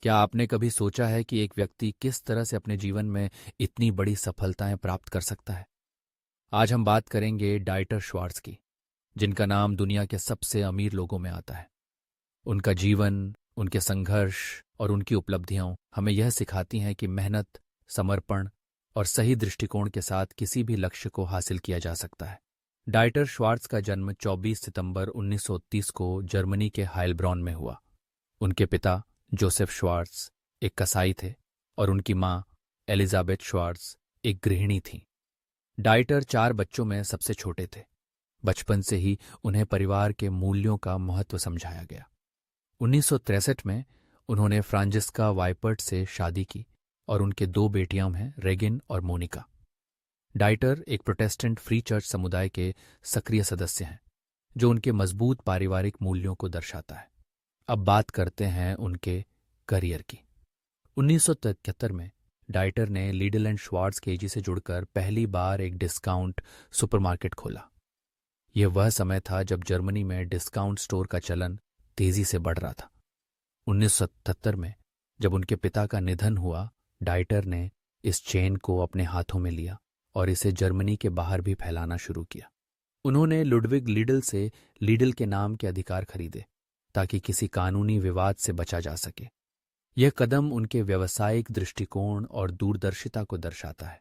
क्या आपने कभी सोचा है कि एक व्यक्ति किस तरह से अपने जीवन में इतनी बड़ी सफलताएं प्राप्त कर सकता है? आज हम बात करेंगे डाइटर श्वार्ट्ज की, जिनका नाम दुनिया के सबसे अमीर लोगों में आता है। उनका जीवन, उनके संघर्ष और उनकी उपलब्धियां हमें यह सिखाती हैं कि मेहनत, समर्पण और सही दृष्टिकोण के साथ किसी भी लक्ष्य को हासिल किया जा सकता है। डाइटर श्वार्ट्ज का जन्म 24 सितंबर 1930 को जर्मनी के हाइलब्रॉन में हुआ। उनके पिता जोसेफ श्वार्ट्ज एक कसाई थे और उनकी मां एलिजाबेथ श्वार्ट्ज एक गृहिणी थीं। डाइटर 4 बच्चों में सबसे छोटे थे। बचपन से ही उन्हें परिवार के मूल्यों का महत्व समझाया गया। 1963 में उन्होंने फ्रांजिस्का वाइपर्ट से शादी की और उनके 2 बेटियां हैं, रेगिन और मोनिका। डाइटर एक प्रोटेस्टेंट फ्री चर्च समुदाय के सक्रिय सदस्य हैं, जो उनके मजबूत पारिवारिक मूल्यों को दर्शाता है। अब बात करते हैं उनके करियर की। 1973 में डाइटर ने लीडल एंड श्वार्ट्ज केजी से जुड़कर पहली बार एक डिस्काउंट सुपरमार्केट खोला। यह वह समय था जब जर्मनी में डिस्काउंट स्टोर का चलन तेजी से बढ़ रहा था। 1977 में जब उनके पिता का निधन हुआ, डाइटर ने इस चेन को अपने हाथों में लिया और इसे जर्मनी के बाहर भी फैलाना शुरू किया। उन्होंने लुडविग लीडल से लीडल के नाम के अधिकार खरीदे ताकि किसी कानूनी विवाद से बचा जा सके। यह कदम उनके व्यावसायिक दृष्टिकोण और दूरदर्शिता को दर्शाता है।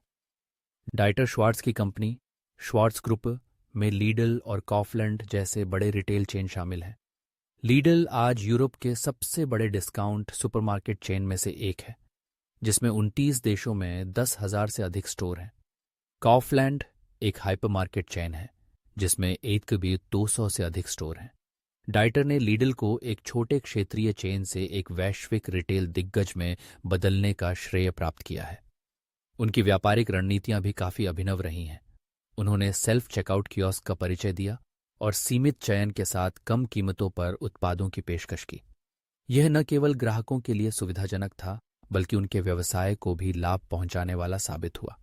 डाइटर श्वार्ट्ज की कंपनी श्वार्ट्ज ग्रुप में लीडल और कॉफलैंड जैसे बड़े रिटेल चेन शामिल हैं। लीडल आज यूरोप के सबसे बड़े डिस्काउंट सुपरमार्केट चेन में से एक है, जिसमें 29 देशों में 10,000 से अधिक स्टोर हैं। कॉफलैंड एक हाइपरमार्केट चेन है, जिसमें एक के भी 200 से अधिक स्टोर हैं। डाइटर ने लीडल को एक छोटे क्षेत्रीय चेन से एक वैश्विक रिटेल दिग्गज में बदलने का श्रेय प्राप्त किया है। उनकी व्यापारिक रणनीतियां भी काफी अभिनव रही हैं। उन्होंने सेल्फ चेकआउट कियोस्क का परिचय दिया और सीमित चयन के साथ कम कीमतों पर उत्पादों की पेशकश की। यह न केवल ग्राहकों के लिए सुविधाजनक था, बल्कि उनके व्यवसाय को भी लाभ पहुंचाने वाला साबित हुआ।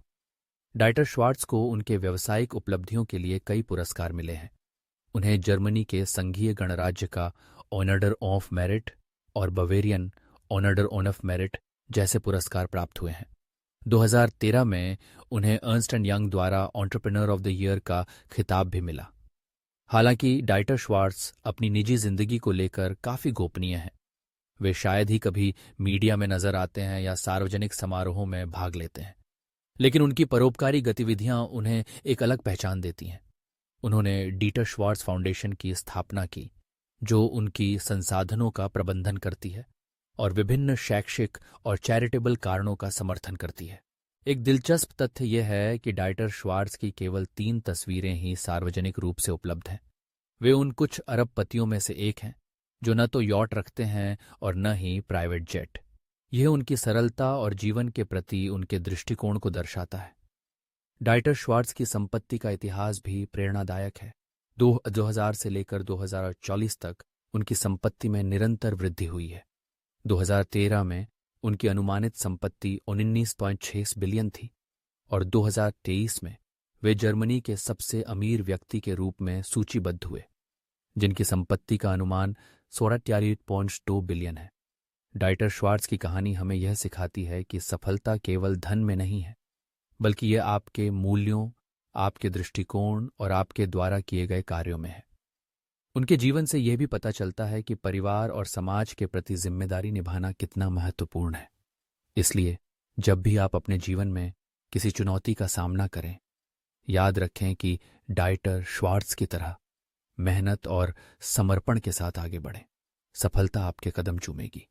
डाइटर श्वार्ट्ज को उनके व्यावसायिक उपलब्धियों के लिए कई पुरस्कार मिले हैं। उन्हें जर्मनी के संघीय गणराज्य का ऑनर्डर ऑफ मेरिट और बवेरियन ऑनर्डर ऑफ मेरिट जैसे पुरस्कार प्राप्त हुए हैं। 2013 में उन्हें अर्न्स्ट एंड यंग द्वारा एंटरप्रेन्योर ऑफ द ईयर का खिताब भी मिला। हालांकि डाइटर श्वार्ट्ज अपनी निजी जिंदगी को लेकर काफी गोपनीय हैं। वे शायद ही कभी मीडिया में नजर आते हैं या सार्वजनिक समारोहों में भाग लेते हैं, लेकिन उनकी परोपकारी गतिविधियां उन्हें एक अलग पहचान देती हैं। उन्होंने डीटर श्वार्ट्ज फाउंडेशन की स्थापना की, जो उनकी संसाधनों का प्रबंधन करती है और विभिन्न शैक्षिक और चैरिटेबल कारणों का समर्थन करती है। एक दिलचस्प तथ्य यह है कि डाइटर श्वार्ट्ज की केवल 3 तस्वीरें ही सार्वजनिक रूप से उपलब्ध हैं। वे उन कुछ अरबपतियों में से एक हैं जो न तो यॉट रखते हैं और न ही प्राइवेट जेट। यह उनकी सरलता और जीवन के प्रति उनके दृष्टिकोण को दर्शाता है। डाइटर श्वार्ट्ज की संपत्ति का इतिहास भी प्रेरणादायक है। 2000 से लेकर 2040 तक उनकी संपत्ति में निरंतर वृद्धि हुई है। 2013 में उनकी अनुमानित संपत्ति 19.6 बिलियन थी और 2023 में वे जर्मनी के सबसे अमीर व्यक्ति के रूप में सूचीबद्ध हुए, जिनकी संपत्ति का अनुमान 16.2 बिलियन है। डाइटर श्वार्ट्ज की कहानी हमें यह सिखाती है कि सफलता केवल धन में नहीं है, बल्कि यह आपके मूल्यों, आपके दृष्टिकोण और आपके द्वारा किए गए कार्यों में है। उनके जीवन से यह भी पता चलता है कि परिवार और समाज के प्रति जिम्मेदारी निभाना कितना महत्वपूर्ण है। इसलिए जब भी आप अपने जीवन में किसी चुनौती का सामना करें, याद रखें कि डाइटर श्वार्ट्ज की तरह मेहनत और समर्पण के साथ आगे बढ़ें। सफलता आपके कदम चूमेगी।